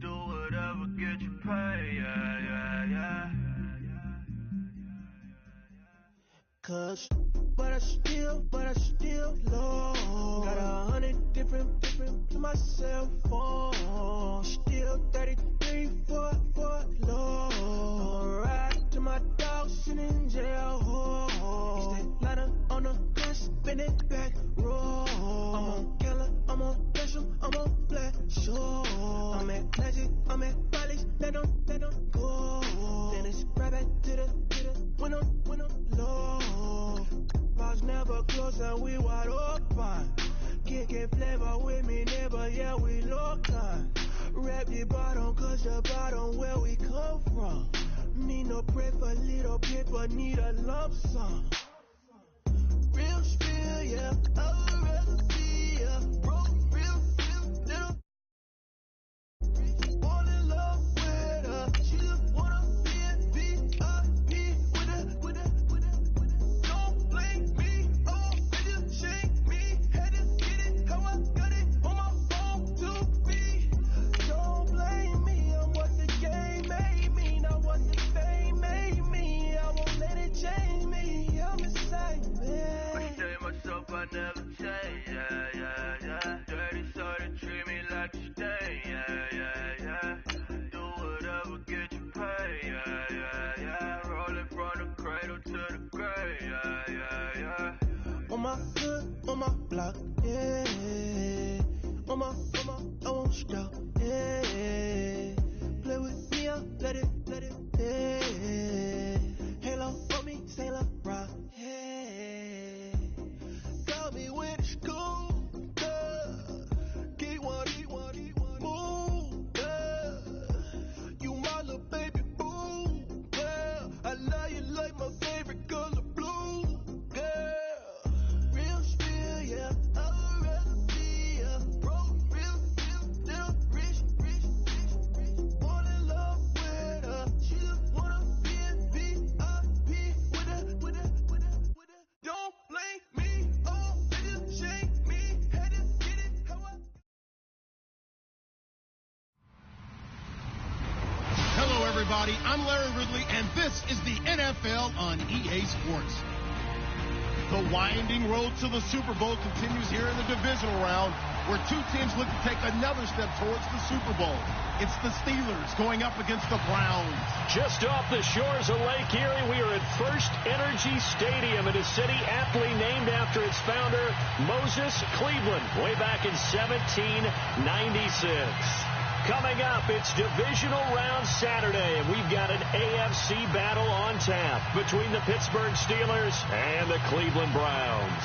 Do whatever, get you paid, Cause, but I still low. Got 100 different in my cell phone. Still 33 for low. Ride to my dog sitting in jail. Stay lighter on the gun, spin it back, roll. I'm on Keller, I'm on Bishop, I'm on Black Shore. I'm at Classic, I'm at Bally's, let them go. Then it's right back to the when I'm low. Bars never close and we wide open. Kicking flavor with me, neighbor, yeah, we local. Rap the bottom, cause the bottom where we come from. Need no pray for little paper, need a lump sum. Real spill, yeah, I would rather be, yeah. Broke, real feel, little. Fall in love with her. She just wanna be a VIP with her. Don't blame me, oh, bitch, shake me. Had to get it, how I got it on my phone to be. Don't blame me, I'm what the game made me, not what the fame made me. I won't let it change me, I'm the same man. I say myself, I never change, yeah. Dirty, so they treat me like a stain, yeah. Do whatever, get you paid, yeah. Rolling from the cradle to the grave, yeah. On my hood, on my block, yeah. On my, I won't stop, yeah. Play with me, I'll let it, yeah. Halo on me, Sailor Rock, yeah. Got me with the school, Get one, move, You my little baby boo, girl. I love you like my favorite color blue, girl. Real spill, yeah, I would rather be, yeah. Broke, real feel, little rich. Fall in love with her. She just wanna be a VIP with her. Don't blame me, oh, bitch, shake me. Had to get it, how I. Hello, everybody. I'm Larry Ridley, and this is the NFL on EA Sports. The winding road to the Super Bowl continues here in the divisional round, where two teams look to take another step towards the Super Bowl. It's the Steelers going up against the Browns. Just off the shores of Lake Erie, we are at First Energy Stadium in a city aptly named after its founder, Moses Cleveland, way back in 1796. Coming up, it's Divisional Round Saturday, and we've got an AFC battle on tap between the Pittsburgh Steelers and the Cleveland Browns.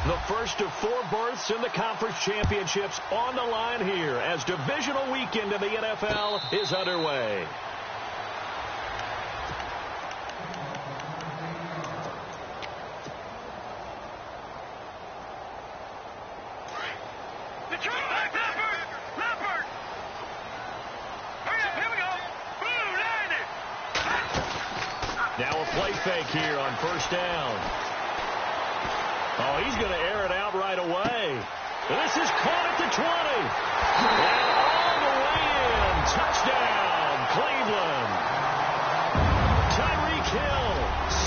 The first of four berths in the conference championships on the line here as divisional weekend in the NFL is underway. Now a play fake here on first down. Oh, he's going to air it out right away. This is caught at the 20. And all the way in. Touchdown, Cleveland. Tyreek Hill,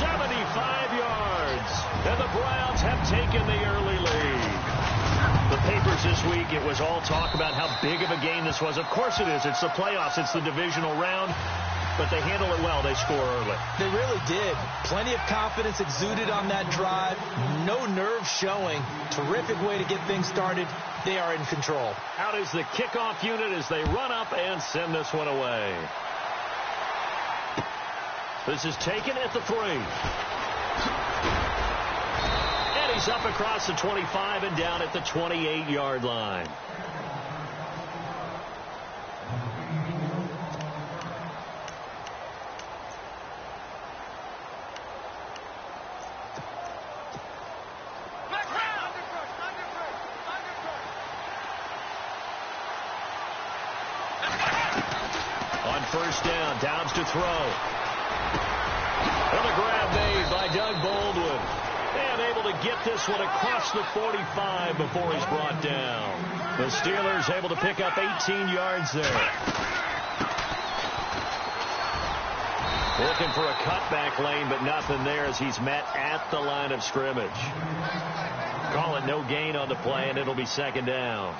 75 yards. And the Browns have taken the early lead. The papers this week, it was all talk about how big of a game this was. Of course it is. It's the playoffs. It's the divisional round. But they handle it well. They score early. They really did. Plenty of confidence exuded on that drive. No nerve showing. Terrific way to get things started. They are in control. Out is the kickoff unit as they run up and send this one away. This is taken at the 3. And he's up across the 25 and down at the 28-yard line. On first down, Downs to throw. And a grab made by Doug Baldwin. And able to get this one across the 45 before he's brought down. The Steelers able to pick up 18 yards there. Looking for a cutback lane, but nothing there as he's met at the line of scrimmage. Call it no gain on the play, and it'll be second down.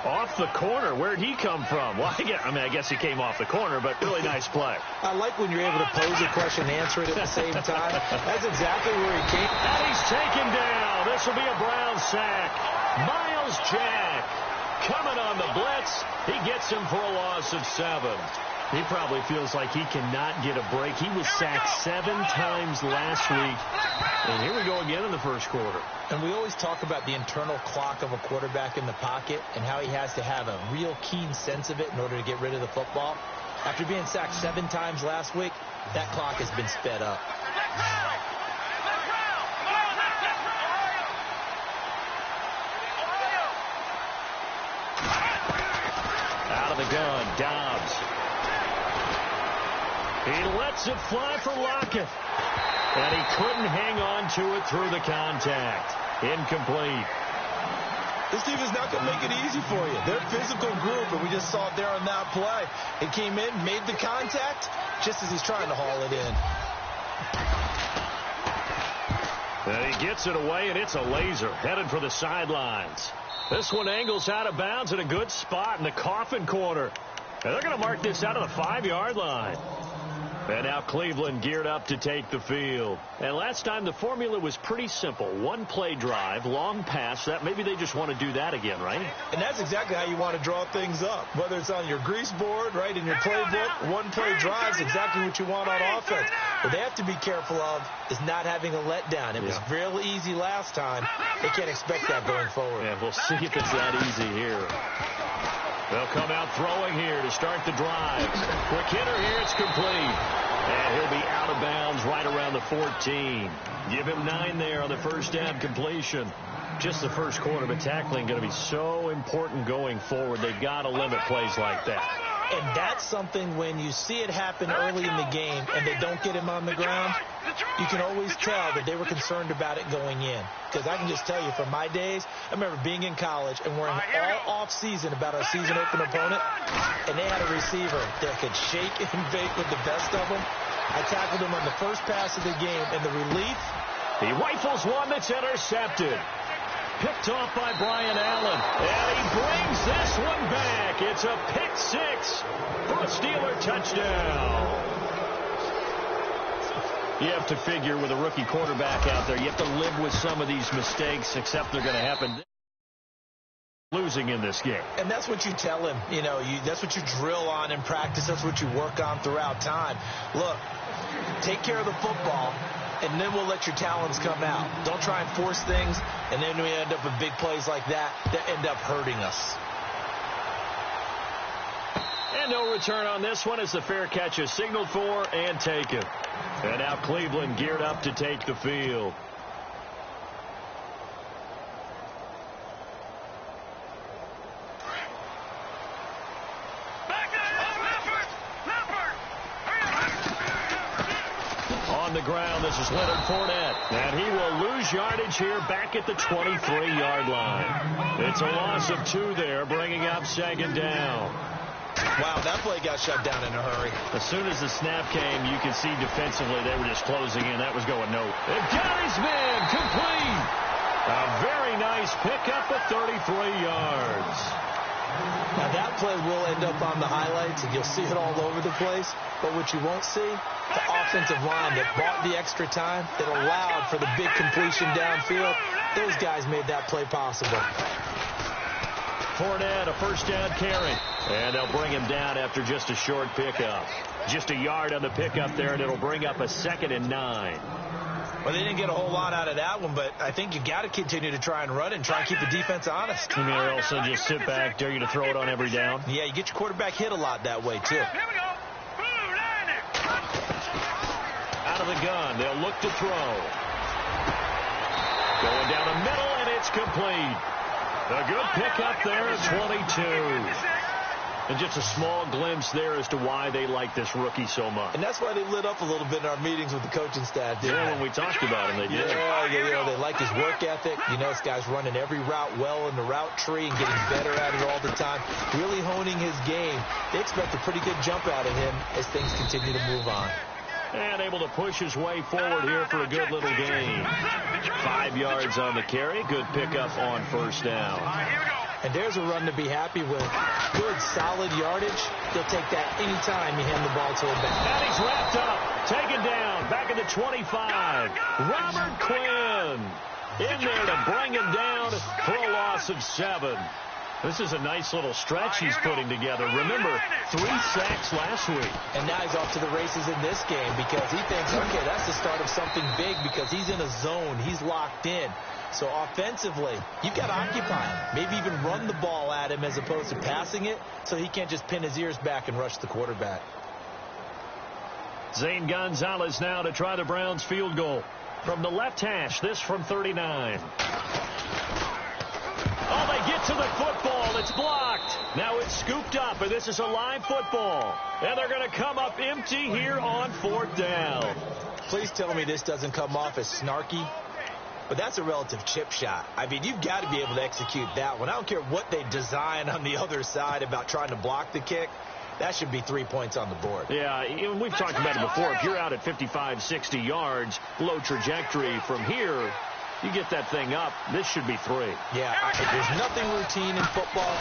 Off the corner. Where'd he come from? Well, I guess he came off the corner, but really nice play. I like when you're able to pose a question and answer it at the same time. That's exactly where he came. And he's taken down. This will be a Brown sack. Miles Jack coming on the blitz. He gets him for a loss of 7. He probably feels like he cannot get a break. He was sacked 7 times last week. And here we go again in the first quarter. And we always talk about the internal clock of a quarterback in the pocket and how he has to have a real keen sense of it in order to get rid of the football. After being sacked 7 times last week, that clock has been sped up. Out of the gun, Dobbs. He lets it fly for Lockett. And he couldn't hang on to it through the contact. Incomplete. This team is not going to make it easy for you. They're a physical group, and we just saw it there on that play. He came in, made the contact, just as he's trying to haul it in. And he gets it away, and it's a laser headed for the sidelines. This one angles out of bounds at a good spot in the coffin corner. And they're going to mark this out of the 5-yard line. And now Cleveland geared up to take the field. And last time the formula was pretty simple. 1-play drive, long pass. That maybe they just want to do that again, right? And that's exactly how you want to draw things up. Whether it's on your grease board, right, in your playbook, 1-play drive is exactly what you want on offense. What they have to be careful of is not having a letdown. It was real easy last time. They can't expect that going forward. Yeah, we'll see if it's that easy here. They'll come out throwing here to start the drive. Quick hitter here, it's complete. And he'll be out of bounds right around the 14. Give him 9 there on the first down completion. Just the first quarter, but tackling going to be so important going forward. They've got to limit plays like that. And that's something when you see it happen early in the game and they don't get him on the ground, you can always tell that they were concerned about it going in. Because I can just tell you from my days, I remember being in college and worrying all off season about our season open opponent, and they had a receiver that could shake and bake with the best of them. I tackled him on the first pass of the game, and the relief. He rifles one that's intercepted. Picked off by Brian Allen. And he brings this one back. It's a pick 6 for a Steeler touchdown. You have to figure with a rookie quarterback out there, you have to live with some of these mistakes, except they're going to happen. Losing in this game. And that's what you tell him. You know, that's what you drill on in practice. That's what you work on throughout time. Look, take care of the football, and then we'll let your talents come out. Don't try and force things, and then we end up with big plays like that end up hurting us. And no return on this one as the fair catch is signaled for and taken. And now Cleveland geared up to take the field. On the ground, this is Leonard Fournette. And he will lose yardage here back at the 23-yard line. It's a loss of 2 there, bringing up second down. Wow, that play got shut down in a hurry. As soon as the snap came, you could see defensively they were just closing in. That was going no. And Gary's man, complete. A very nice pickup of 33 yards. Now, that play will end up on the highlights, and you'll see it all over the place. But what you won't see, the offensive line that bought the extra time, that allowed for the big completion downfield, those guys made that play possible. Fournette, a first down carry. And they'll bring him down after just a short pickup. Just a yard on the pickup there, and it'll bring up a 2nd and 9. Well, they didn't get a whole lot out of that one, but I think you got to continue to try and run it and try and keep the defense honest. You mean, or else they'll just sit back, dare you to throw it on every down? Yeah, you get your quarterback hit a lot that way, too. Out of the gun, they'll look to throw. Going down the middle, and it's complete. A good pickup there at 22. And just a small glimpse there as to why they like this rookie so much. And that's why they lit up a little bit in our meetings with the coaching staff. Yeah, when we talked about him, they did. Yeah, they like his work ethic. You know, this guy's running every route well in the route tree and getting better at it all the time. Really honing his game. They expect a pretty good jump out of him as things continue to move on. And able to push his way forward here for a good little gain. 5 yards on the carry. Good pickup on first down. And there's a run to be happy with. Good, solid yardage. He'll take that anytime you hand the ball to him back. And he's wrapped up. Taken down. Back at the 25. Robert Quinn in there to bring him down for a loss of 7. This is a nice little stretch he's putting together. Remember, 3 sacks last week. And now he's off to the races in this game because he thinks, okay, that's the start of something big because he's in a zone. He's locked in. So offensively, you've got to occupy him. Maybe even run the ball at him as opposed to passing it so he can't just pin his ears back and rush the quarterback. Zane Gonzalez now to try the Browns field goal. From the left hash, this from 39. Oh, they get to the football. It's blocked. Now it's scooped up, and this is a live football. And they're going to come up empty here on 4th down. Please tell me this doesn't come off as snarky. But that's a relative chip shot. I mean, you've got to be able to execute that one. I don't care what they design on the other side about trying to block the kick. That should be 3 points on the board. Yeah, we've talked about it before. If you're out at 55, 60 yards, low trajectory from here, you get that thing up, this should be 3. Yeah, there's nothing routine in football,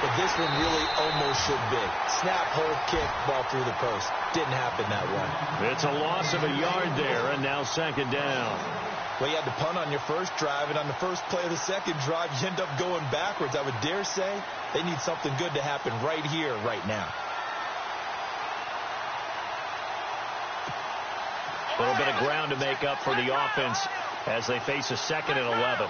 but this one really almost should be. Snap, hold, kick, ball through the post. Didn't happen that way. It's a loss of a yard there, and now 2nd down. Well, you had to punt on your first drive, and on the first play of the second drive, you end up going backwards. I would dare say they need something good to happen right here, right now. A little bit of ground to make up for the offense as they face a 2nd and 11.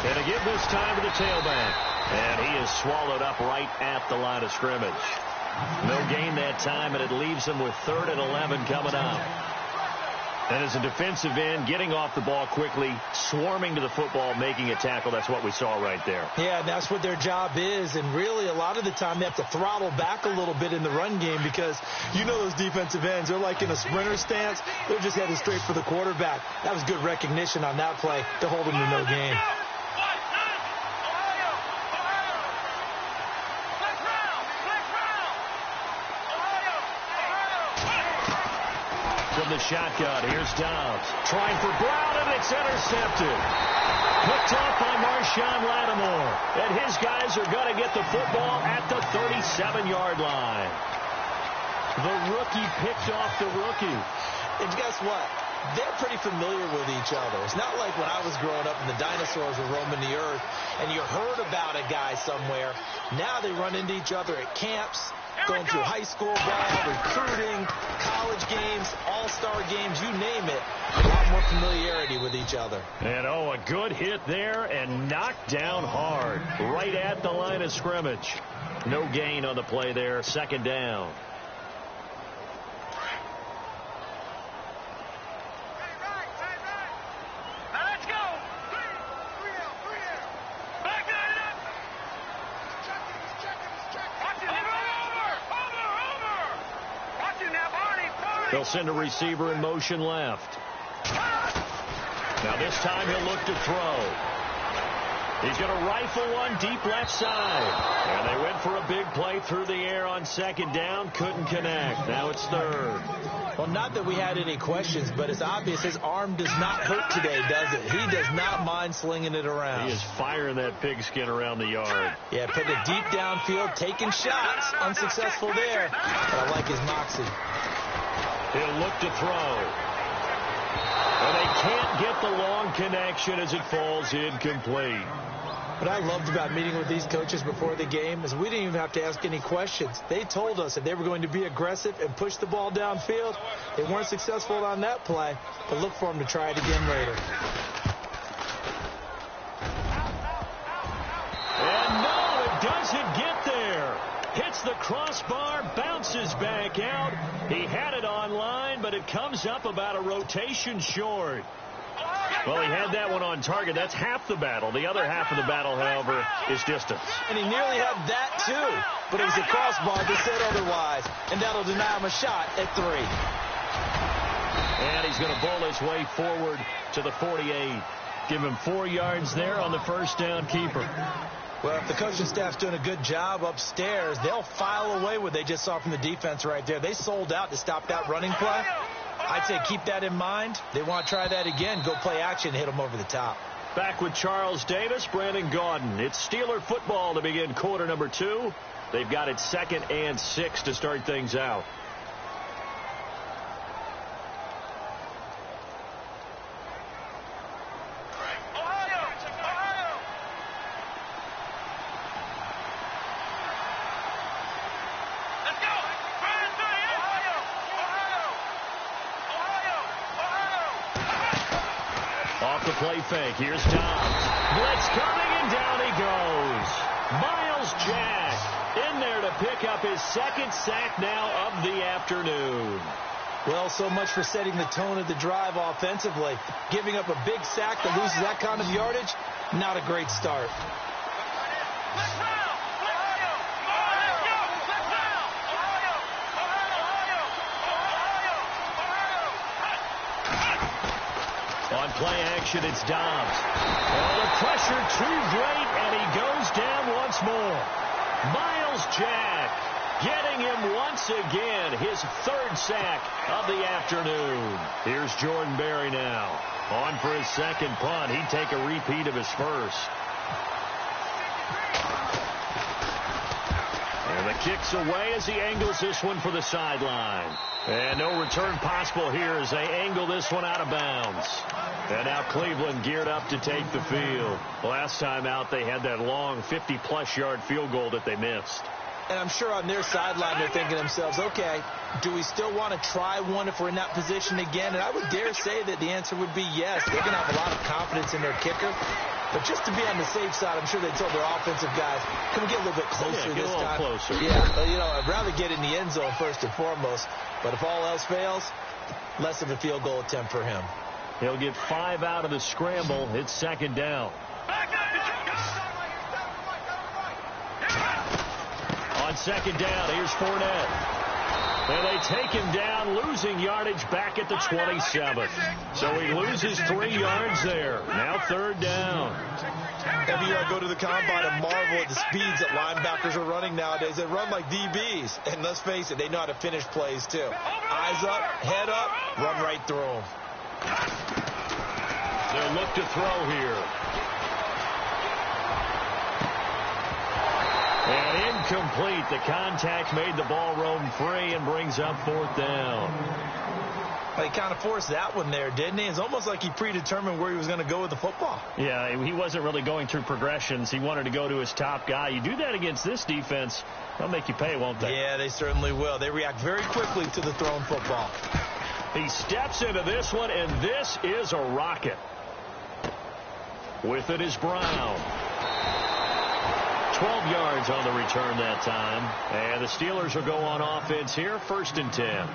And again this time to the tailback. And he is swallowed up right at the line of scrimmage. No gain that time, and it leaves him with 3rd and 11 coming up. And as a defensive end, getting off the ball quickly, swarming to the football, making a tackle, that's what we saw right there. Yeah, and that's what their job is. And really, a lot of the time, they have to throttle back a little bit in the run game because you know those defensive ends, they're like in a sprinter stance. They're just headed straight for the quarterback. That was good recognition on that play to hold him to no gain. From the shotgun, here's Dobbs. Trying for Brown, and it's intercepted. Picked off by Marshawn Lattimore. And his guys are going to get the football at the 37-yard line. The rookie picked off the rookie. And guess what? They're pretty familiar with each other. It's not like when I was growing up and the dinosaurs were roaming the earth and you heard about a guy somewhere. Now they run into each other at camps, going through high school ball, recruiting, college games, all-star games, you name it. A lot more familiarity with each other. And, a good hit there and knocked down hard right at the line of scrimmage. No gain on the play there, 2nd down. They'll send a receiver in motion left. Now this time he'll look to throw. He's going to rifle one deep left side. And they went for a big play through the air on 2nd down. Couldn't connect. Now it's 3rd. Well, not that we had any questions, but it's obvious his arm does not hurt today, does it? He does not mind slinging it around. He is firing that pigskin around the yard. Yeah, putting it deep downfield, taking shots. Unsuccessful there. But I like his moxie. He'll look to throw. And they can't get the long connection as it falls incomplete. What I loved about meeting with these coaches before the game is we didn't even have to ask any questions. They told us that they were going to be aggressive and push the ball downfield. They weren't successful on that play, but look for them to try it again later. And no, it doesn't get there. Hits the crossbar, bounces back out. He had it on line, but it comes up about a rotation short. Well, he had that one on target. That's half the battle. The other half of the battle, however, is distance. And he nearly had that, too. But it was a crossbar that said otherwise. And that'll deny him a shot at 3. And he's going to bowl his way forward to the 48. Give him 4 yards there on the first down keeper. Well, if the coaching staff's doing a good job upstairs, they'll file away what they just saw from the defense right there. They sold out to stop that running play. I'd say keep that in mind. They want to try that again. Go play action, hit them over the top. Back with Charles Davis, Brandon Gaudin. It's Steeler football to begin quarter number 2. They've got it 2nd and 6 to start things out. Play fake. Here's Dobbs. Blitz coming, and down he goes. Miles Jack in there to pick up his 2nd sack now of the afternoon. Well, so much for setting the tone of the drive offensively. Giving up a big sack that loses that kind of yardage, not a great start. On play action, it's Dobbs. Oh, the pressure too great, and he goes down once more. Miles Jack getting him once again, his 3rd sack of the afternoon. Here's Jordan Berry now. On for his 2nd punt. He'd take a repeat of his first. And the kick's away as he angles this one for the sideline. And no return possible here as they angle this one out of bounds. And now Cleveland geared up to take the field. Last time out, they had that long 50-plus yard field goal that they missed. And I'm sure on their sideline they're thinking to themselves, okay, do we still want to try one if we're in that position again? And I would dare say that the answer would be yes. They're going to have a lot of confidence in their kicker. But just to be on the safe side, I'm sure they told their offensive guys, can we get a little bit closer this time? Closer. Yeah, you know, I'd rather get in the end zone first and foremost. But if all else fails, less of a field goal attempt for him. He'll get 5 out of the scramble. It's 2nd down. On 2nd down, here's Fournette. And they take him down, losing yardage back at the 27. So he loses 3 yards there. Now 3rd down. Every year I go to the combine and marvel at the speeds that linebackers are running nowadays. They run like DBs. And let's face it, they know how to finish plays too. Eyes up, head up, run right through them. They'll look to throw here. And incomplete. The contact made the ball roam free and brings up 4th down. Well, he kind of forced that one there, didn't he? It's almost like he predetermined where he was going to go with the football. Yeah, he wasn't really going through progressions. He wanted to go to his top guy. You do that against this defense, they'll make you pay, won't they? Yeah, they certainly will. They react very quickly to the thrown football. He steps into this one, and this is a rocket. With it is Brown. 12 yards on the return that time. And the Steelers will go on offense here, 1st and 10.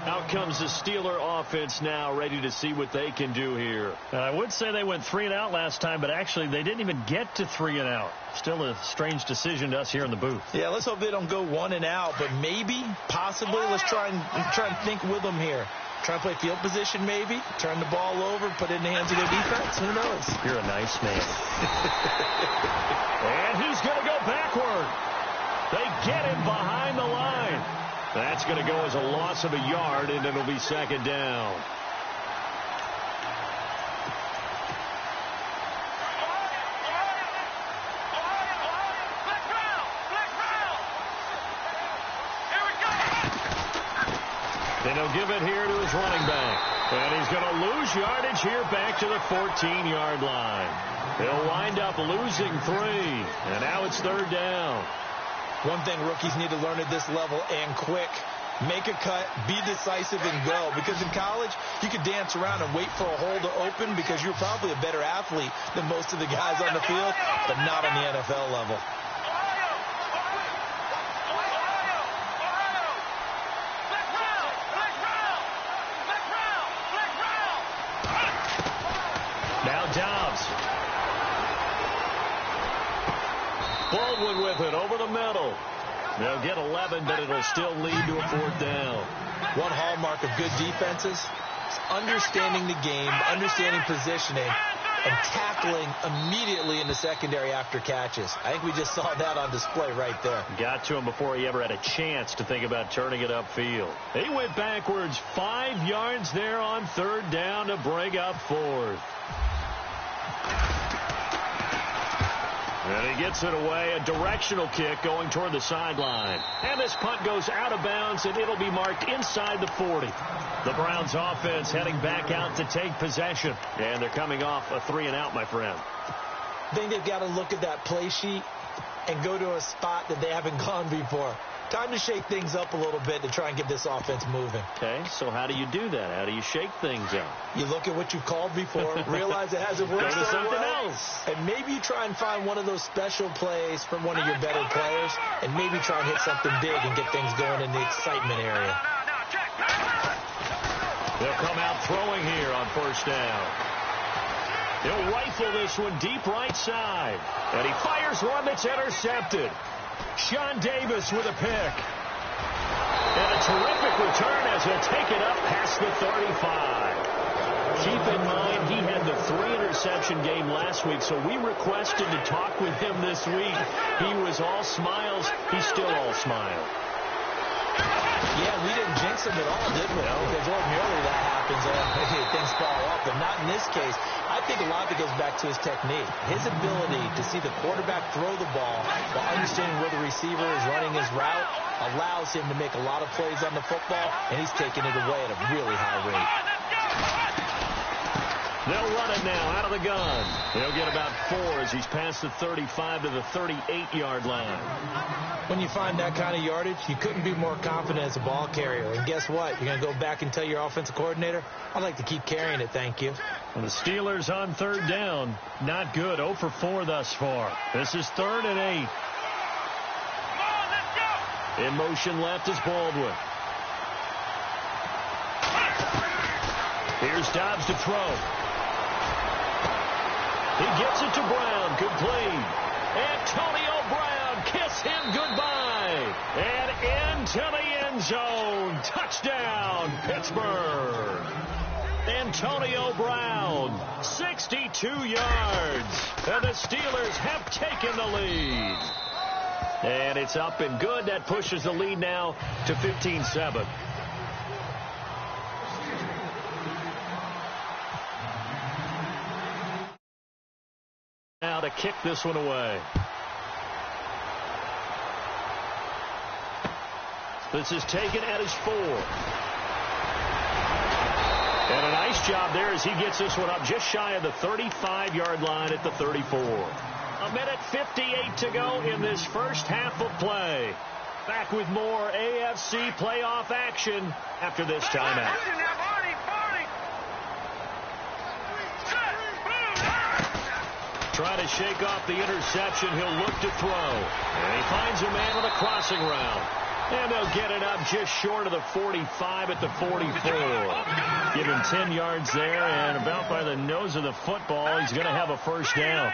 Out comes the Steeler offense now, ready to see what they can do here. I would say they went 3 and out last time, but actually they didn't even get to 3 and out. Still a strange decision to us here in the booth. Yeah, let's hope they don't go 1 and out, but maybe, possibly, let's try and think with them here. Try and play field position maybe, turn the ball over, put it in the hands of their defense. Who knows? You're a nice man. And he's going to go backward. They get him behind the line. That's going to go as a loss of a yard, and it'll be 2nd down. And he'll give it here to his running back. And he's going to lose yardage here back to the 14-yard line. He'll wind up losing 3. And now it's 3rd down. One thing rookies need to learn at this level, and quick, make a cut, be decisive, and go. Because in college, you could dance around and wait for a hole to open because you're probably a better athlete than most of the guys on the field, but not on the NFL level. Now Dobbs. Baldwin with it over the middle. They'll get 11, but it'll still lead to a 4th down. One hallmark of good defenses is understanding the game, understanding positioning, and tackling immediately in the secondary after catches. I think we just saw that on display right there. Got to him before he ever had a chance to think about turning it upfield. He went backwards 5 yards there on 3rd down to bring up 4th. And he gets it away, a directional kick going toward the sideline. And this punt goes out of bounds, and it'll be marked inside the 40. The Browns offense heading back out to take possession. And they're coming off a 3-and-out, my friend. I think they've got to look at that play sheet and go to a spot that they haven't gone before. Time to shake things up a little bit to try and get this offense moving. Okay, so how do you do that? How do you shake things up? You look at what you called before, realize it hasn't worked Go to so something well, else. and maybe you try and find one of those special plays from one of your better players, and maybe try and hit something big and get things going in the excitement area. They'll come out throwing here on 1st down. He'll rifle this one deep right side. And he fires one that's intercepted. Sean Davis with a pick. And a terrific return as he'll take it up past the 35. Keep in mind, he had the 3-interception game last week, so we requested to talk with him this week. He was all smiles. He's still all smile. Yeah, we didn't jinx him at all, did we? No. Because ordinarily that happens. Things fall up, but not in this case. I think a lot of it goes back to his technique. His ability to see the quarterback throw the ball while understanding where the receiver is running his route allows him to make a lot of plays on the football, and he's taking it away at a really high rate. They'll run it now out of the gun. They'll get about 4 as he's past the 35 to the 38-yard line. When you find that kind of yardage, you couldn't be more confident as a ball carrier. And guess what? You're going to go back and tell your offensive coordinator, I'd like to keep carrying it, thank you. And the Steelers on 3rd down. Not good. 0 for 4 thus far. This is 3rd and 8. In motion left is Baldwin. Here's Dobbs to throw. He gets it to Brown. Complete. Antonio Brown. Kiss him goodbye. And into the end zone. Touchdown, Pittsburgh. Antonio Brown, 62 yards. And the Steelers have taken the lead. And it's up and good. That pushes the lead now to 15-7. Now to kick this one away. This is taken at his 4. And a nice job there as he gets this one up just shy of the 35-yard line at the 34. 1:58 to go in this first half of play. Back with more AFC playoff action after this timeout. Trying to shake off the interception. He'll look to throw. And he finds a man with a crossing route. And they'll get it up just short of the 45 at the 44. Give him 10 yards there, and about by the nose of the football, he's going to have a first down.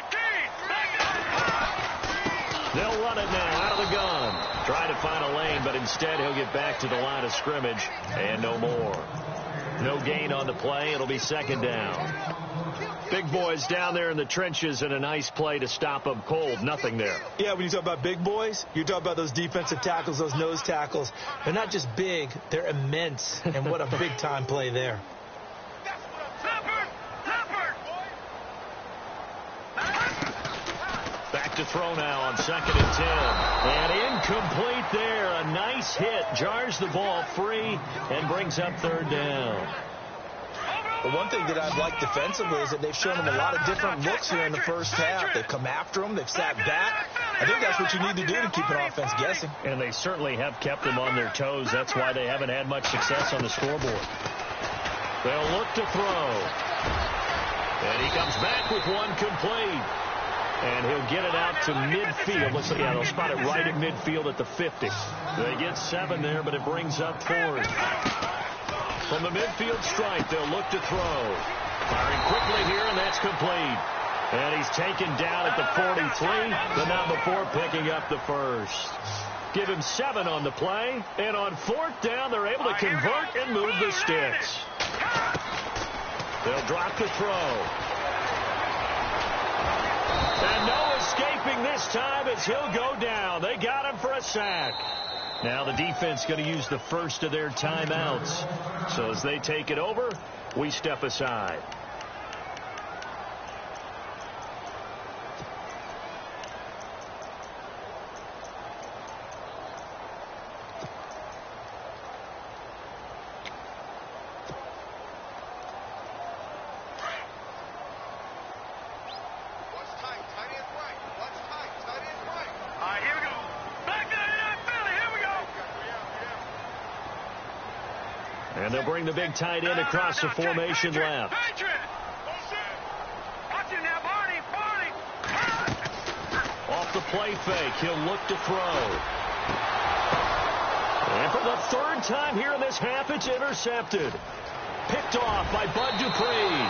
They'll run it now out of the gun. Try to find a lane, but instead he'll get back to the line of scrimmage, and no more. No gain on the play. It'll be 2nd down. Big boys down there in the trenches, and a nice play to stop them cold. Nothing there. Yeah, when you talk about big boys, you talk about those defensive tackles, those nose tackles. They're not just big, they're immense. And what a big-time play there. Back to throw now on 2nd and 10. And incomplete there. A nice hit. Jars the ball free and brings up 3rd down. But one thing that I've liked defensively is that they've shown them a lot of different looks here in the first half. They've come after them. They've sat back. I think that's what you need to do to keep an offense guessing. And they certainly have kept them on their toes. That's why they haven't had much success on the scoreboard. They'll look to throw. And he comes back with one complete. And he'll get it out to midfield. Looks like, yeah, they'll spot it right at midfield at the 50. They get 7 there, but it brings up 4. From the midfield stripe, they'll look to throw. Firing quickly here, and that's complete. And he's taken down at the 43, but not before picking up the first. Give him 7 on the play, and on 4th down, they're able to convert and move the sticks. They'll drop the throw. And no escaping this time as he'll go down. They got him for a sack. Now the defense going to use the first of their timeouts. So as they take it over, we step aside. And they'll bring the big tight end across the formation left. Off the play fake, he'll look to throw. And for the 3rd time here in this half, it's intercepted. Picked off by Bud Dupree.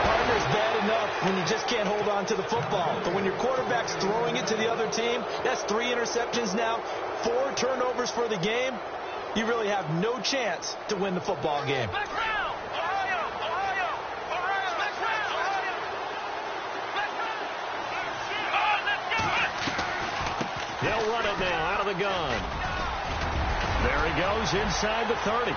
Partner's bad enough when you just can't hold on to the football. But when your quarterback's throwing it to the other team, that's 3 interceptions now, 4 turnovers for the game. You really have no chance to win the football game. They'll run it now out of the gun. There he goes inside the 30.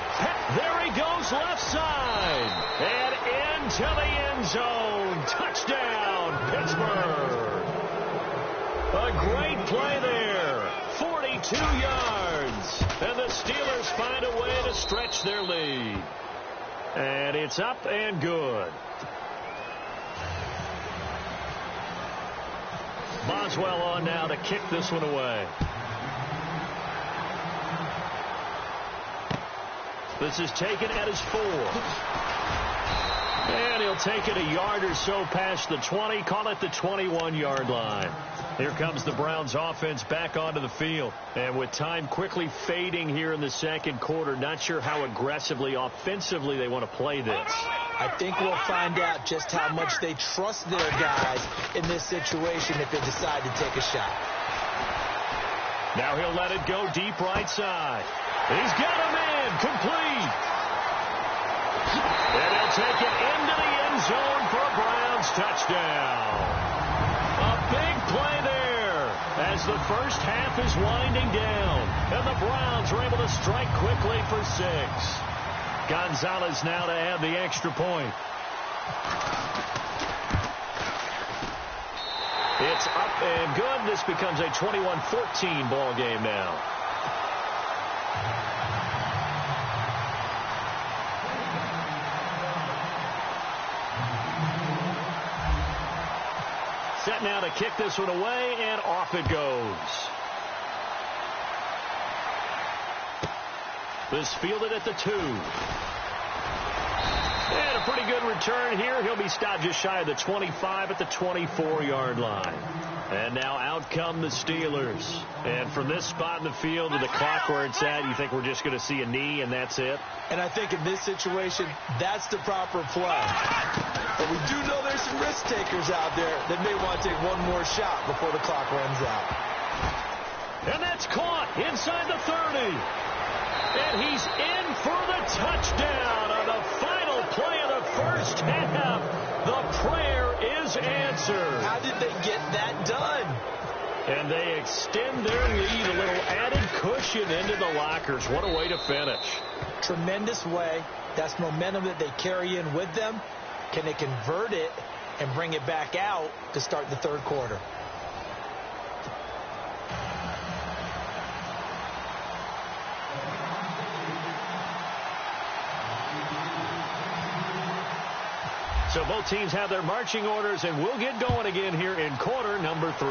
There he goes left side. And into the end zone. Touchdown, Pittsburgh. A great play there. 42 yards. And the Steelers find a way to stretch their lead. And it's up and good. Boswell on now to kick this one away. This is taken at his 4. And he'll take it a yard or so past the 20. Call it the 21-yard line. Here comes the Browns offense back onto the field. And with time quickly fading here in the second quarter, not sure how aggressively, offensively they want to play this. I think we'll find out just how much they trust their guys in this situation if they decide to take a shot. Now he'll let it go deep right side. He's got a man complete. And he'll take it into the end zone for a Browns touchdown. A big play there as the first half is winding down. And the Browns are able to strike quickly for 6. Gonzalez now to add the extra point. It's up and good. This becomes a 21-14 ball game now. Set now to kick this one away, and off it goes. This fielded at the 2. And a pretty good return here. He'll be stopped just shy of the 25 at the 24-yard line. And now out come the Steelers. And from this spot in the field to the clock where it's at, you think we're just going to see a knee and that's it? And I think in this situation, that's the proper play. But we do know there's some risk takers out there that may want to take one more shot before the clock runs out. And that's caught inside the 30. And he's in for the touchdown on the final play of the first half. The prayer is answered. How did they get that done? And they extend their lead, a little added cushion into the lockers. What a way to finish. Tremendous way. That's momentum that they carry in with them. Can they convert it and bring it back out to start the third quarter? So both teams have their marching orders, and we'll get going again here in quarter number 3.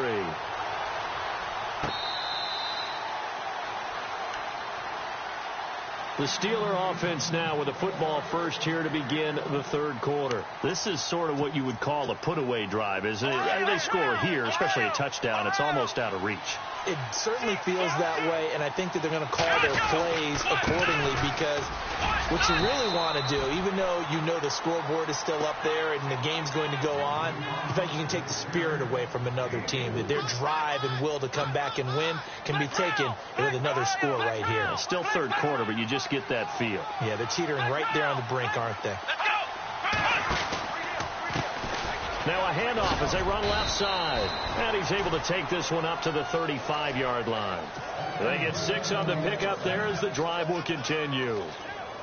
The Steeler offense now with a football first here to begin the third quarter. This is sort of what you would call a put-away drive, isn't it? They score here, especially a touchdown. It's almost out of reach. It certainly feels that way, and I think that they're going to call their plays accordingly, because what you really want to do, even though you know the scoreboard is still up there and the game's going to go on, in fact, you can take the spirit away from another team. That their drive and will to come back and win can be taken with another score right here. It's still third quarter, but you just get that feel. Yeah, they're teetering right there on the brink, aren't they? Now a handoff as they run left side. And he's able to take this one up to the 35-yard line. They get 6 on the pickup there as the drive will continue.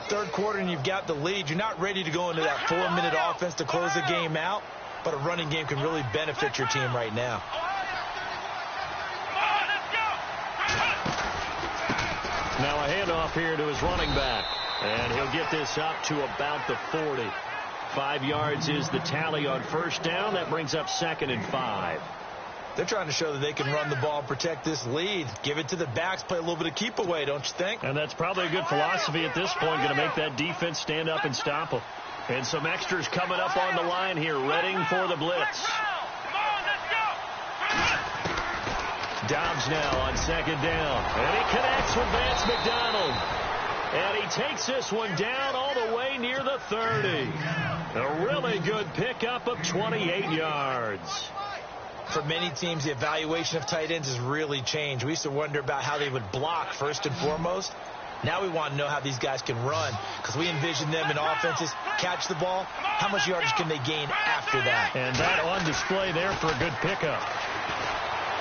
Third quarter and you've got the lead. You're not ready to go into that 4-minute offense to close the game out, but a running game can really benefit your team right now. Now a handoff here to his running back. And he'll get this up to about the 40. 5 yards is the tally on first down. That brings up 2nd and 5. They're trying to show that they can run the ball and protect this lead. Give it to the backs, play a little bit of keep away, don't you think? And that's probably a good philosophy at this point, going to make that defense stand up and stop them. And some extras coming up on the line here, readying for the blitz. Dobbs now on 2nd down. And he connects with Vance McDonald. And he takes this one down all the way near the 30. A really good pickup of 28 yards. For many teams, the evaluation of tight ends has really changed. We used to wonder about how they would block first and foremost. Now we want to know how these guys can run, because we envision them in offenses, catch the ball, how much yardage can they gain after that? And that on display there for a good pickup.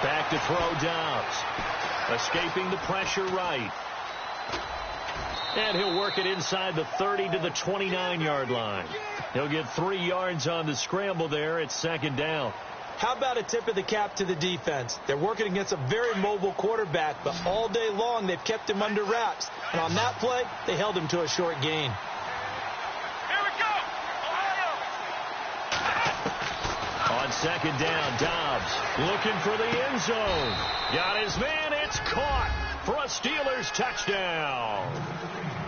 Back to throw Dobbs. Escaping the pressure right. And he'll work it inside the 30 to the 29-yard line. He'll get 3 yards on the scramble there at 2nd down. How about a tip of the cap to the defense? They're working against a very mobile quarterback, but all day long they've kept him under wraps. And on that play, they held him to a short gain. Here we go. On 2nd down, Dobbs looking for the end zone. Got his man. It's caught for a Steelers touchdown.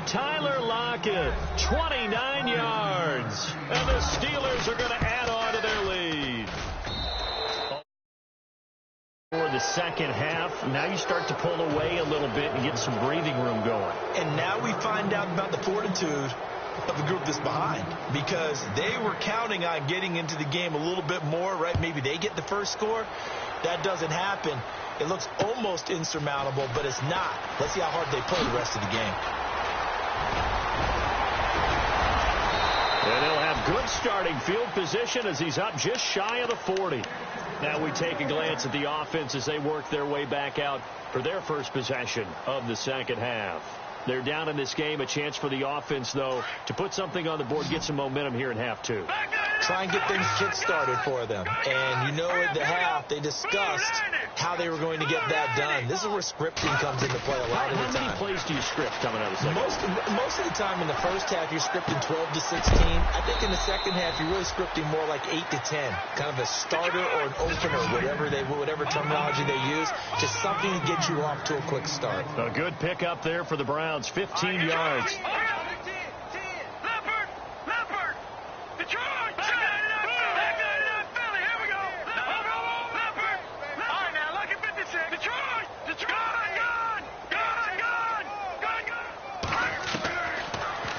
Tyler Lockett, 29 yards. And the Steelers are going to add on to their lead. For the second half, now you start to pull away a little bit and get some breathing room going. And now we find out about the fortitude of the group that's behind, because they were counting on getting into the game a little bit more, right? Maybe they get the first score. That doesn't happen. It looks almost insurmountable, but it's not. Let's see how hard they play the rest of the game. And he'll have good starting field position as he's up just shy of the 40. Now we take a glance at the offense as they work their way back out for their first possession of the second half. They're down in this game. A chance for the offense, though, to put something on the board, get some momentum here in half 2. Try and get things kick-started for them. And you know at the half, they discussed how they were going to get that done. This is where scripting comes into play a lot of the time. How many plays do you script coming out of the second half? Most of the time in the first half, you're scripting 12 to 16. I think in the second half, you're really scripting more like 8 to 10. Kind of a starter or an opener, whatever terminology they use. Just something to get you off to a quick start. A good pickup there for the Browns, 15 yards.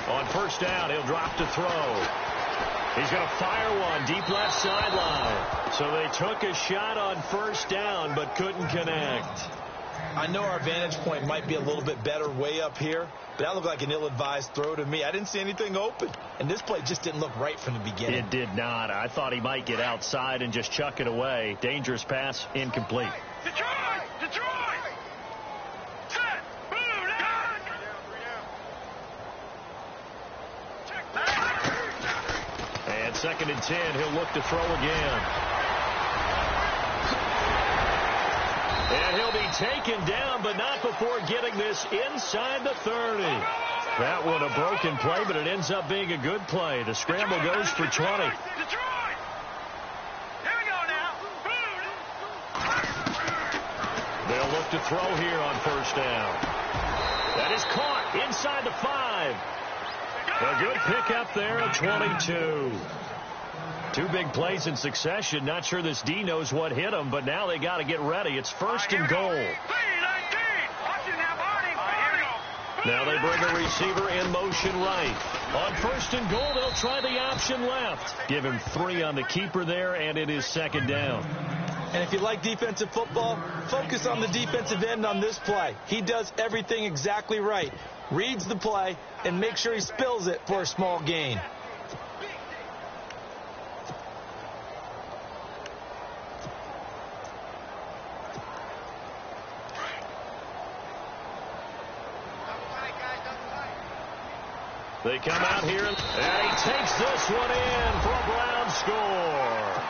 On first down, he'll drop to throw. He's going to fire one deep left sideline. So they took a shot on first down but couldn't connect. I know our vantage point might be a little bit better way up here, but that looked like an ill-advised throw to me. I didn't see anything open, and this play just didn't look right from the beginning. It did not. I thought he might get outside and just chuck it away. Dangerous pass, incomplete. Detroit! Set! Move down! And 2nd and 10, he'll look to throw again. And he'll be taken down, but not before getting this inside the 30. That one a broken play, but it ends up being a good play. The scramble goes for 20. Detroit! Here we go now. They'll look to throw here on first down. That is caught inside the 5. A good pickup there at 22. 2 big plays in succession. Not sure this D knows what hit him, but now they got to get ready. It's first and goal. Now they bring a receiver in motion right. On first and goal, they'll try the option left. Give him 3 on the keeper there, and it is second down. And if you like defensive football, focus on the defensive end on this play. He does everything exactly right. Reads the play and makes sure he spills it for a small gain. They come out here, and he takes this one in for a Brown score.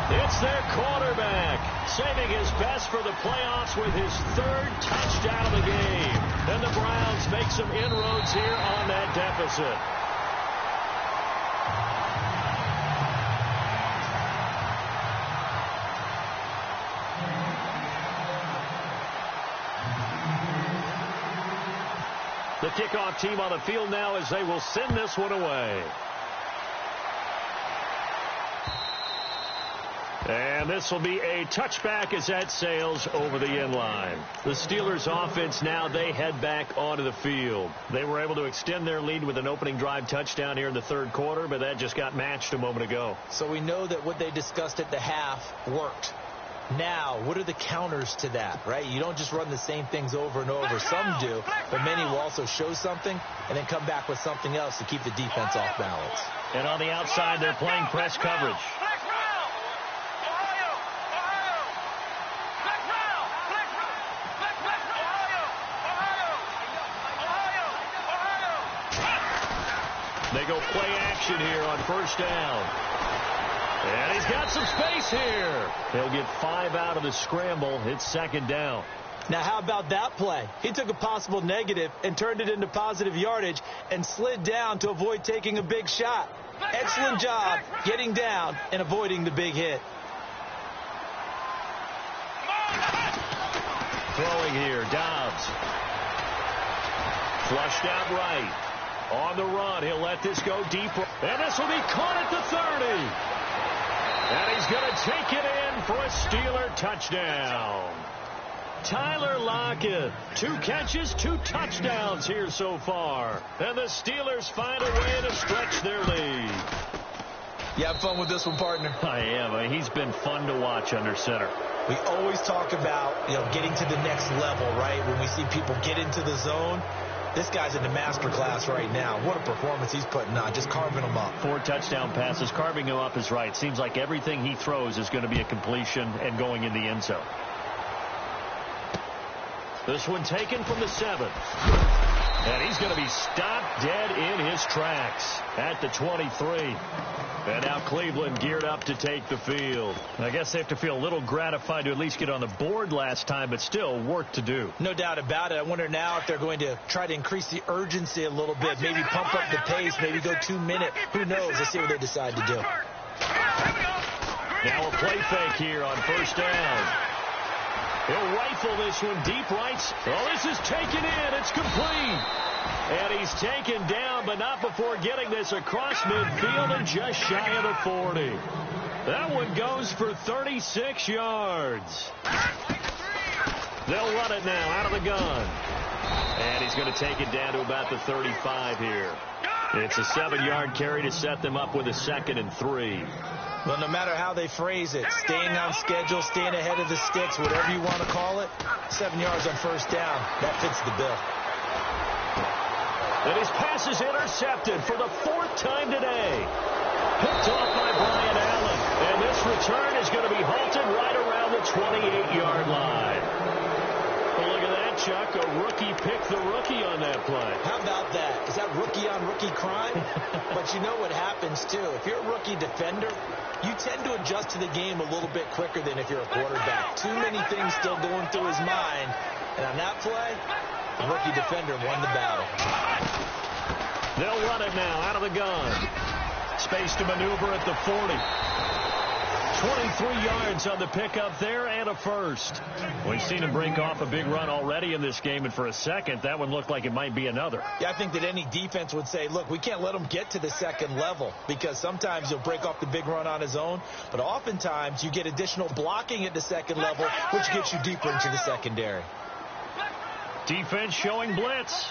It's their quarterback, saving his best for the playoffs with his 3rd touchdown of the game. And the Browns make some inroads here on that deficit. The kickoff team on the field now as they will send this one away. And this will be a touchback as that sails over the end line. The Steelers offense now, they head back onto the field. They were able to extend their lead with an opening drive touchdown here in the 3rd quarter, but that just got matched a moment ago. So we know that what they discussed at the half worked. Now, what are the counters to that, right? You don't just run the same things over and over. Some do, but many will also show something and then come back with something else to keep the defense off balance. And on the outside, they're playing press coverage. They go play action here on first down. And he's got some space here. He'll get 5 out of the scramble. It's second down. Now, how about that play? He took a possible negative and turned it into positive yardage and slid down to avoid taking a big shot. Excellent job getting down and avoiding the big hit. Throwing here, Dobbs. Flushed out right. On the run, he'll let this go deep. And this will be caught at the 30. And he's going to take it in for a Steeler touchdown. Tyler Lockett, 2 catches, 2 touchdowns here so far. And the Steelers find a way to stretch their lead. You have fun with this one, partner? I am. He's been fun to watch under center. We always talk about, getting to the next level, right? When we see people get into the zone. This guy's in the master class right now. What a performance he's putting on, just carving them up. 4 touchdown passes. Carving him up is right. Seems like everything he throws is going to be a completion and going in the end zone. This one taken from the 7. And he's going to be stopped dead in his tracks at the 23. And now Cleveland geared up to take the field. I guess they have to feel a little gratified to at least get on the board last time, but still work to do. No doubt about it. I wonder now if they're going to try to increase the urgency a little bit, maybe pump up the pace, maybe go 2 minute. Who knows? Let's see what they decide to do. Now a play fake here on first down. He'll rifle this one deep right. Oh, this is taken in. It's complete. And he's taken down, but not before getting this across midfield and just shy of the 40. That one goes for 36 yards. They'll run it now out of the gun. And he's going to take it down to about the 35 here. It's a 7-yard carry to set them up with a 2nd and 3. Well, no matter how they phrase it, staying on schedule, staying ahead of the sticks, whatever you want to call it, 7 yards on first down, that fits the bill. And his pass is intercepted for the 4th time today. Picked off by Brian Allen. And this return is going to be halted right around the 28-yard line. Well, look at that, Chuck. A rookie picked the rookie on that play. How about that? Is that rookie-on-rookie crime? But you know what happens, too. If you're a rookie defender, you tend to adjust to the game a little bit quicker than if you're a quarterback. Too many things still going through his mind. And on that play, The rookie defender won the battle. They'll run it now out of the gun. Space to maneuver at the 40. 23 yards on the pickup there and a first. We've seen him break off a big run already in this game, and for a second, that one looked like it might be another. Yeah, I think that any defense would say, look, we can't let him get to the second level, because sometimes he'll break off the big run on his own, but oftentimes you get additional blocking at the second level, which gets you deeper into the secondary. Defense showing blitz.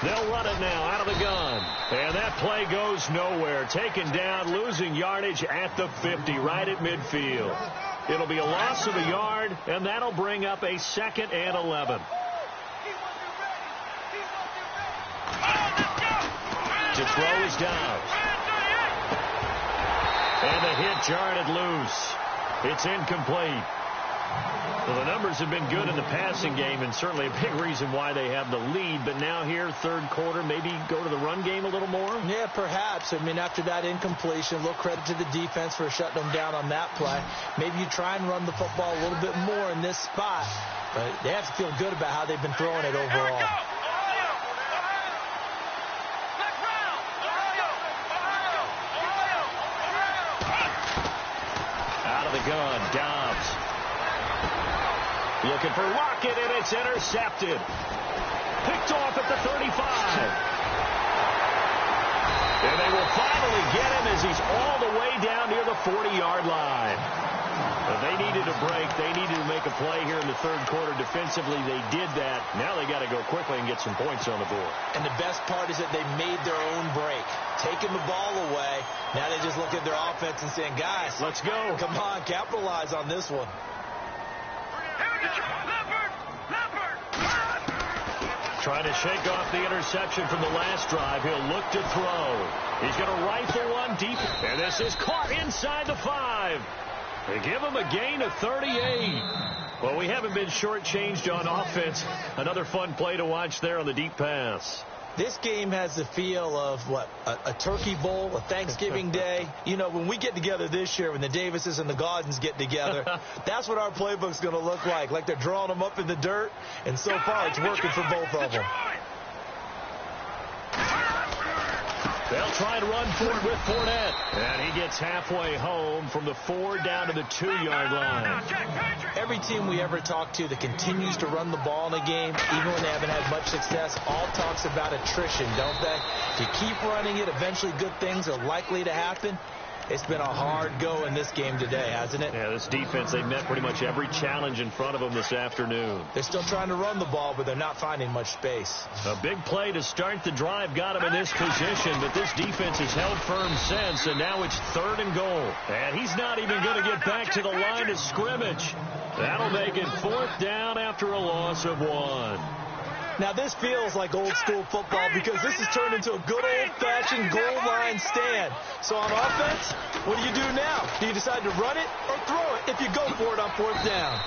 They'll run it now out of the gun. And that play goes nowhere. Taken down, losing yardage at the 50, right at midfield. It'll be a loss of a yard, and that'll bring up a 2nd and 11. To throw is down. And the hit jarred it loose. It's incomplete. Well, the numbers have been good in the passing game, and certainly a big reason why they have the lead. But now here, third quarter, maybe go to the run game a little more? Yeah, perhaps. I mean, after that incompletion, a little credit to the defense for shutting them down on that play. Maybe you try and run the football a little bit more in this spot. But they have to feel good about how they've been throwing it overall. Out of the gun, Dobbs. Looking for Lockett, and it's intercepted. Picked off at the 35. And they will finally get him as he's all the way down near the 40-yard line. But they needed a break. They needed to make a play here in the third quarter. Defensively, they did that. Now they got to go quickly and get some points on the board. And the best part is that they made their own break. Taking the ball away. Now they just look at their offense and saying, guys, let's go. Come on, capitalize on this one. Trying to shake off the interception from the last drive. He'll look to throw. He's going to rifle one deep. And this is caught inside the 5. They give him a gain of 38. Well, we haven't been shortchanged on offense. Another fun play to watch there on the deep pass. This game has the feel of, what, a turkey bowl, a Thanksgiving day. You know, when we get together this year, when the Davises and the Gaudens get together, that's what our playbook's going to look like. Like they're drawing them up in the dirt, and so far it's working for both of them. They'll try and run for it with Fournette. And he gets halfway home from the 4 down to the 2-yard line. Every team we ever talk to that continues to run the ball in a game, even when they haven't had much success, all talks about attrition, don't they? If you keep running it, eventually good things are likely to happen. It's been a hard go in this game today, hasn't it? Yeah, this defense, they met pretty much every challenge in front of them this afternoon. They're still trying to run the ball, but they're not finding much space. A big play to start the drive got him in this position, but this defense has held firm since, and now it's 3rd and goal. And he's not even going to get back to the line of scrimmage. That'll make it 4th down after a loss of 1. Now, this feels like old-school football because this has turned into a good old-fashioned goal line stand. So on offense, what do you do now? Do you decide to run it or throw it if you go for it on 4th down?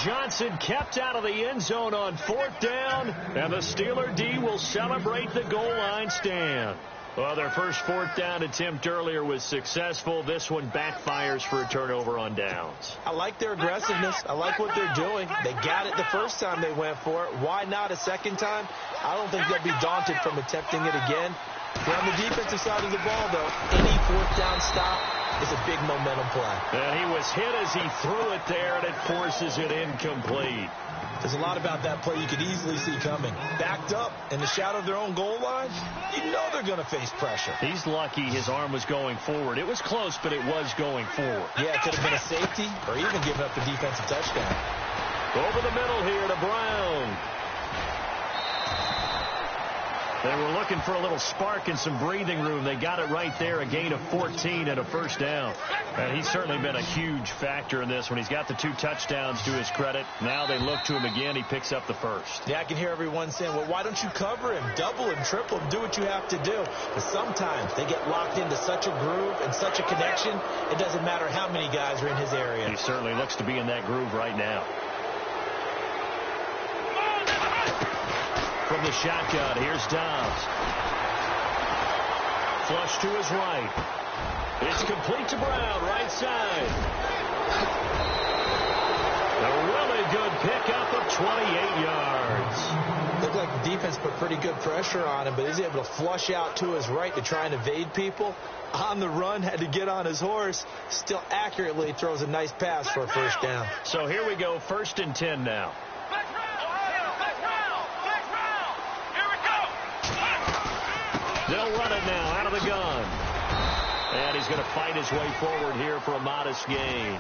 Johnson kept out of the end zone on 4th down, and the Steeler D will celebrate the goal line stand. Well, their first 4th down attempt earlier was successful. This one backfires for a turnover on downs. I like their aggressiveness. I like what they're doing. They got it the first time they went for it. Why not a second time? I don't think they'll be daunted from attempting it again. But on the defensive side of the ball, though, any 4th down stop is a big momentum play. And he was hit as he threw it there, and it forces it incomplete. There's a lot about that play you could easily see coming. Backed up in the shadow of their own goal line, you know they're going to face pressure. He's lucky his arm was going forward. It was close, but it was going forward. Yeah, it could have been a safety or even giving up the defensive touchdown. Over the middle here to Brown. They were looking for a little spark and some breathing room. They got it right there, a gain of 14 and a first down. And he's certainly been a huge factor in this one. He's got the 2 touchdowns to his credit. Now they look to him again. He picks up the first. Yeah, I can hear everyone saying, well, why don't you cover him? Double him, triple him, do what you have to do. But sometimes they get locked into such a groove and such a connection, it doesn't matter how many guys are in his area. He certainly looks to be in that groove right now. From the shotgun, here's Dobbs. Flush to his right. It's complete to Brown, right side. A really good pickup of 28 yards. Looked like the defense put pretty good pressure on him, but he's able to flush out to his right to try and evade people. On the run, had to get on his horse. Still accurately throws a nice pass for a first down. So here we go, 1st and 10 now. They'll run it now out of the gun. And he's going to fight his way forward here for a modest gain.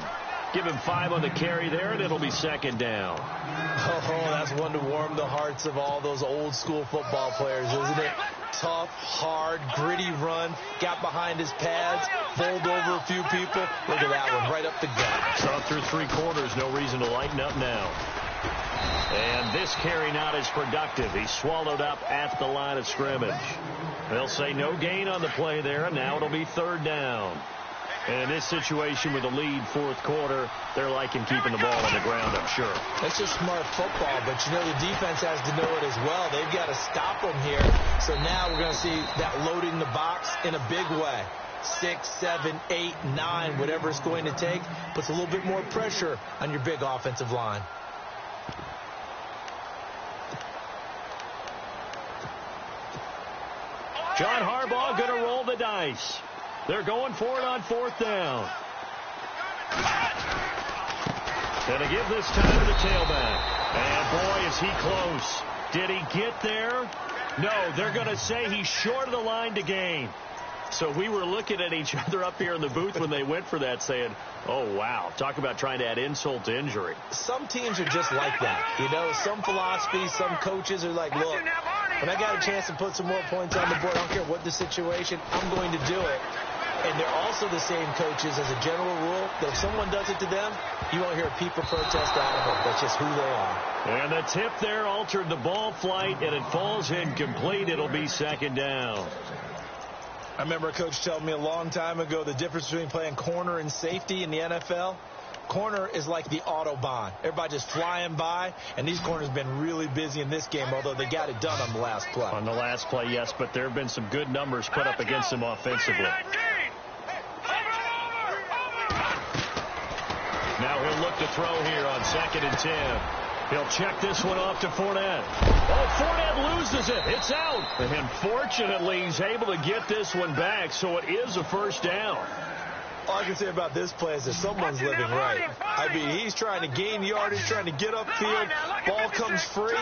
Give him 5 on the carry there, and it'll be 2nd down. Oh, that's one to warm the hearts of all those old school football players, isn't it? Tough, hard, gritty run. Got behind his pads, bowled over a few people. Look at that one, right up the gut. So through 3 quarters, no reason to lighten up now. And this carry not as productive. He's swallowed up at the line of scrimmage. They'll say no gain on the play there, and now it'll be 3rd down. And in this situation with a lead 4th quarter, they're liking keeping the ball on the ground, I'm sure. That's just smart football, but you know the defense has to know it as well. They've got to stop them here. So now we're going to see that loading the box in a big way. 6, 7, 8, 9, whatever it's going to take, puts a little bit more pressure on your big offensive line. John Harbaugh going to roll the dice. They're going for it on 4th down. Going to give this time to the tailback. And boy, is he close. Did he get there? No, they're going to say he's short of the line to gain. So we were looking at each other up here in the booth when they went for that saying, oh, wow, talk about trying to add insult to injury. Some teams are just like that. You know, some philosophies, some coaches are like, look, when I got a chance to put some more points on the board, I don't care what the situation, I'm going to do it. And they're also the same coaches as a general rule that if someone does it to them, you won't hear a peep or protest out of them. That's just who they are. And the tip there altered the ball flight, and it falls incomplete. It'll be 2nd down. I remember a coach telling me a long time ago the difference between playing corner and safety in the NFL. Corner is like the Autobahn. Everybody just flying by, and these corners have been really busy in this game, although they got it done on the last play. On the last play, yes, but there have been some good numbers put up against them offensively. Now he'll look to throw here on 2nd and 10. He'll check this one off to Fournette. Oh, Fournette loses it. It's out. And fortunately, he's able to get this one back, so it is a 1st down. All I can say about this play is that someone's living right. I mean, he's trying to gain yardage, trying to get upfield. Ball comes free.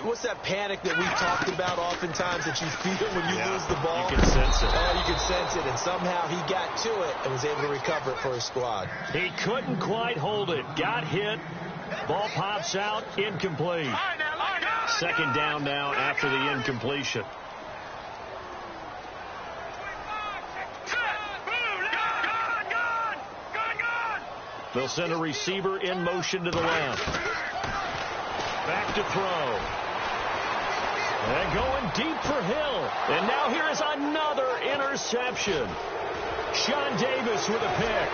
What's that panic that we've talked about oftentimes that you feel when you lose the ball? You can sense it. Oh, you can sense it. And somehow he got to it and was able to recover it for his squad. He couldn't quite hold it. Got hit. Ball pops out. Incomplete. 2nd down now after the incompletion. They'll send a receiver in motion to the left. Back to throw. And going deep for Hill. And now here is another interception. Sean Davis with a pick.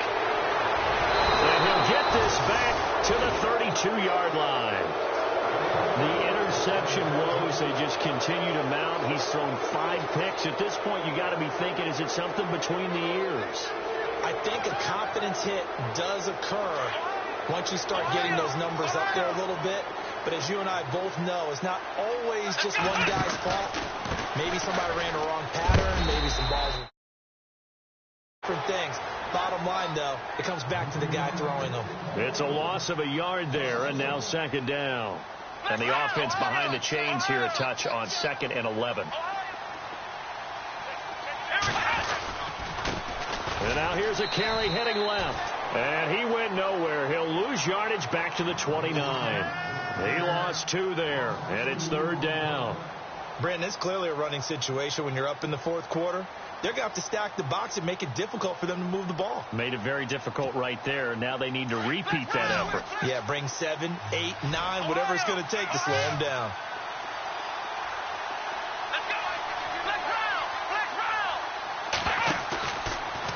And he'll get this back to the 32-yard line. The interception woes, they just continue to mount. He's thrown 5 picks. At this point, you got to be thinking, is it something between the ears? I think a confidence hit does occur once you start getting those numbers up there a little bit. But as you and I both know, it's not always just one guy's fault. Maybe somebody ran a wrong pattern. Maybe some balls were different things. Bottom line, though, it comes back to the guy throwing them. It's a loss of a yard there, and now 2nd down. And the offense behind the chains here a touch on 2nd and 11. And now here's a carry heading left. And he went nowhere. He'll lose yardage back to the 29. He lost 2 there, and it's 3rd down. Brandon, it's clearly a running situation when you're up in the 4th quarter. They're going to have to stack the box and make it difficult for them to move the ball. Made it very difficult right there. Now they need to repeat that effort. Yeah, bring 7, 8, 9, whatever it's going to take to slow them down.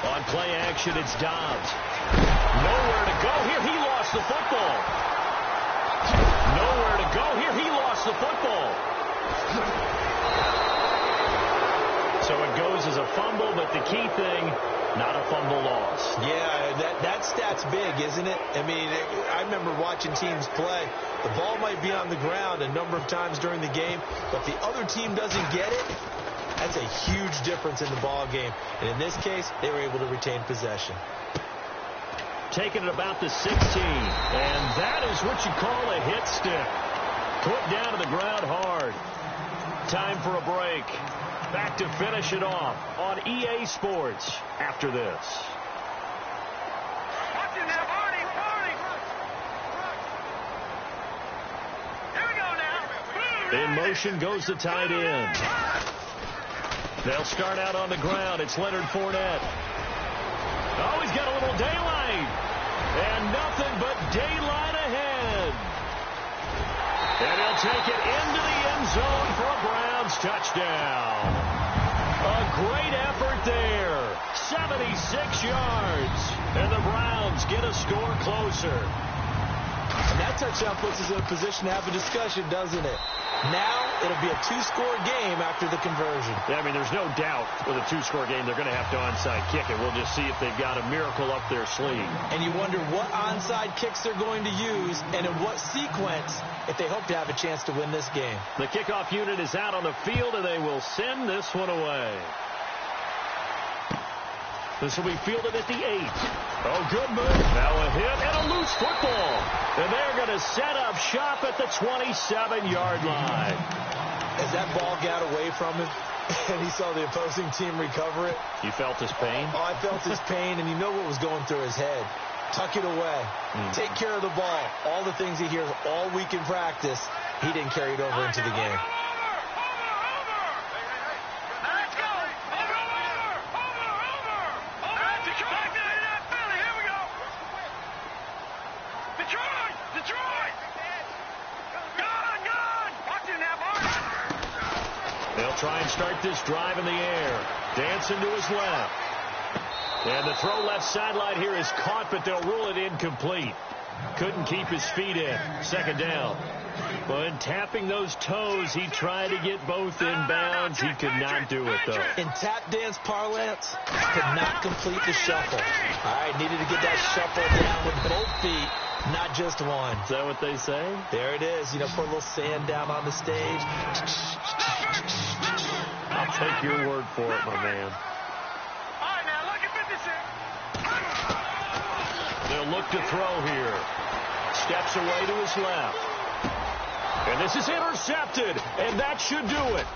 On play action, it's Dobbs. Nowhere to go here. He lost the football. Nowhere to go here. He lost the football. So it goes as a fumble, but the key thing, Not a fumble loss. Yeah, that stat's big, isn't it? I mean, I remember watching teams play. The ball might be on the ground a number of times during the game, but if the other team doesn't get it, that's a huge difference in the ball game. And in this case, they were able to retain possession. Taking it about the 16. And that is what you call a hit stick. Put down to the ground hard. Time for a break. Back to finish it off on EA Sports after this. In motion goes the tight end. They'll start out on the ground. It's Leonard Fournette. Oh, he's got a little daylight. And nothing but daylight ahead. And he'll take it into the end zone for a Browns touchdown. A great effort there. 76 yards. And the Browns get a score closer. And that touchdown puts us in a position to have a discussion, doesn't it? Now it'll be a two-score game after the conversion. Yeah, I mean, there's no doubt with a two-score game they're going to have to onside kick it. We'll just see if they've got a miracle up their sleeve. And you wonder what onside kicks they're going to use and in what sequence if they hope to have a chance to win this game. The kickoff unit is out on the field, and they will send this one away. This will be fielded at the 8. Oh, good move. Now a hit and a loose football. And they're going to set up shop at the 27-yard line. As that ball got away from him and he saw the opposing team recover it. You felt his pain? Oh, I felt his pain, and you know what was going through his head. Tuck it away. Take care of the ball. All the things he hears all week in practice, he didn't carry it over into the game. Try and start this drive in the air. Dancing to his left. And the throw left sideline here is caught, but they'll rule it incomplete. Couldn't keep his feet in. Second down. But tapping those toes, he tried to get both in bounds. He could not do it, though. In tap dance parlance, could not complete the shuffle. All right, needed to get that shuffle down with both feet, not just one. Is that what they say? There it is. You know, put a little sand down on the stage. I'll take your word for it, my man. They'll look to throw here. Steps away to his left. And this is intercepted, and that should do it.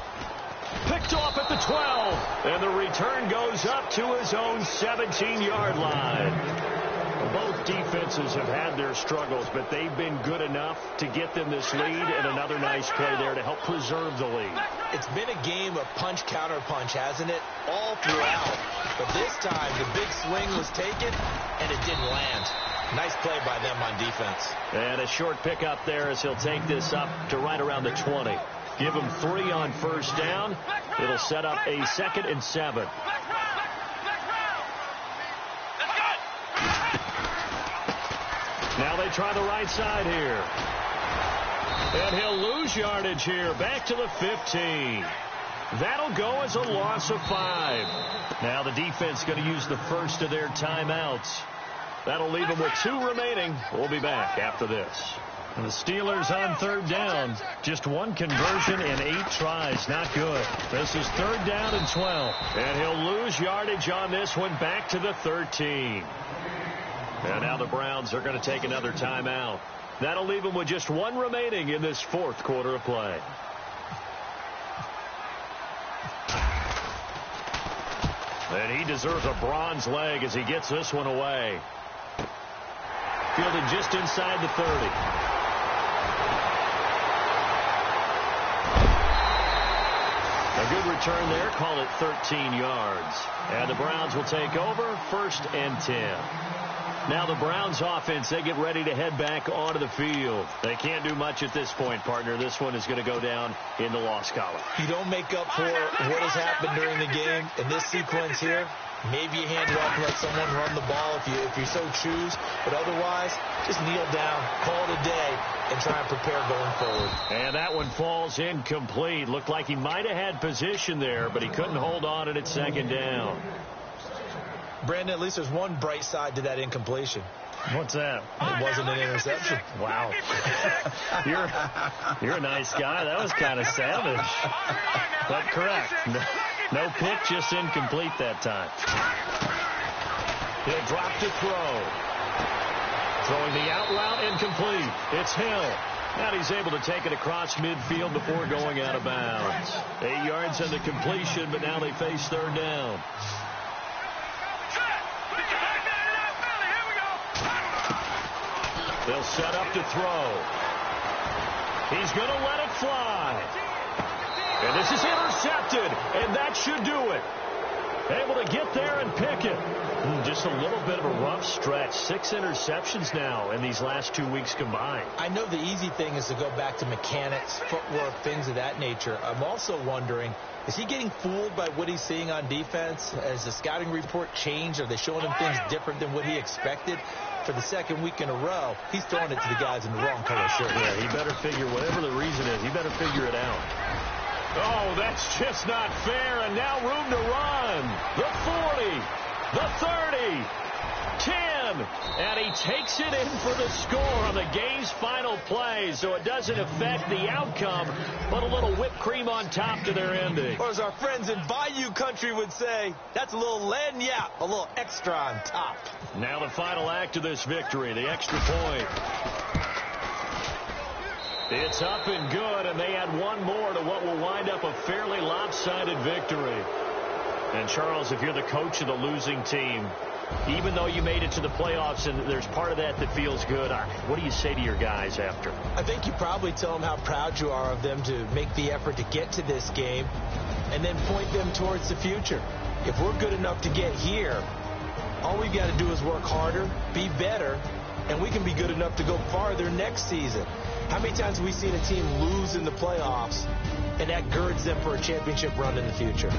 Picked off at the 12, and the return goes up to his own 17-yard line. Both defenses have had their struggles, but they've been good enough to get them this lead, and another nice play there to help preserve the lead. It's been a game of punch-counter-punch, hasn't it? All throughout. But this time, the big swing was taken, and it didn't land. Nice play by them on defense. And a short pickup there as he'll take this up to right around the 20. Give him 3 on first down. It'll set up a 2nd and 7. Now they try the right side here. And he'll lose yardage here. Back to the 15. That'll go as a loss of 5. Now the defense going to use the first of their timeouts. That'll leave them with 2 remaining. We'll be back after this. And the Steelers on third down. Just 1 conversion and 8 tries. Not good. This is 3rd down and 12. And he'll lose yardage on this one back to the 13. And now the Browns are going to take another timeout. That'll leave them with just 1 remaining in this 4th quarter of play. And he deserves a bronze leg as he gets this one away. Fielded just inside the 30. A good return there. Call it 13 yards. And the Browns will take over 1st and 10. Now the Browns offense, they get ready to head back onto the field. They can't do much at this point, partner. This one is going to go down in the loss column. You don't make up for what has happened during the game in this sequence here. Maybe you hand it off and let someone run the ball if you so choose. But otherwise, just kneel down, call it a day, and try and prepare going forward. And that one falls incomplete. Looked like he might have had position there, but he couldn't hold on it at 2nd down. Brandon, at least there's one bright side to that incompletion. What's that? It wasn't an interception. Wow. You're a nice guy. That was kind of savage. But correct. No pick, just incomplete that time. He'll drop to throw. Throwing the out route, incomplete. It's Hill. And he's able to take it across midfield before going out of bounds. 8 yards on the completion, but now they face third down. They'll set up to throw. He's going to let it fly. And this is intercepted, and that should do it. Able to get there and pick it. Just a little bit of a rough stretch. 6 interceptions now in these last 2 weeks combined. I know the easy thing is to go back to mechanics, footwork, things of that nature. I'm also wondering, is he getting fooled by what he's seeing on defense? Has the scouting report changed? Are they showing him things different than what he expected? For the second week in a row, he's throwing it to the guys in the wrong color shirt. Yeah, he better figure, whatever the reason is, he better figure it out. Oh, that's just not fair, and now room to run. The 40, the 30, 10, and he takes it in for the score on the game's final play, so it doesn't affect the outcome, but a little whipped cream on top to their ending. Or as our friends in Bayou Country would say, that's a little lagniappe, a little extra on top. Now the final act of this victory, the extra point. It's up and good, and they add one more to what will wind up a fairly lopsided victory. And, Charles, if you're the coach of the losing team, even though you made it to the playoffs and there's part of that that feels good, what do you say to your guys after? I think you probably tell them how proud you are of them to make the effort to get to this game and then point them towards the future. If we're good enough to get here, all we've got to do is work harder, be better, and we can be good enough to go farther next season. How many times have we seen a team lose in the playoffs, and that girds them for a championship run in the future?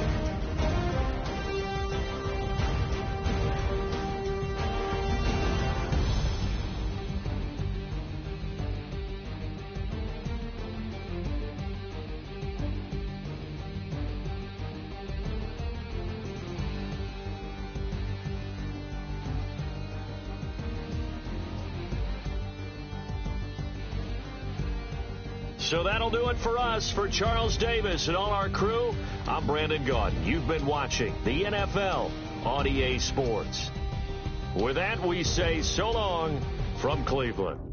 So that'll do it for us. For Charles Davis and all our crew, I'm Brandon Gaudin. You've been watching the NFL on EA Sports. With that, we say so long from Cleveland.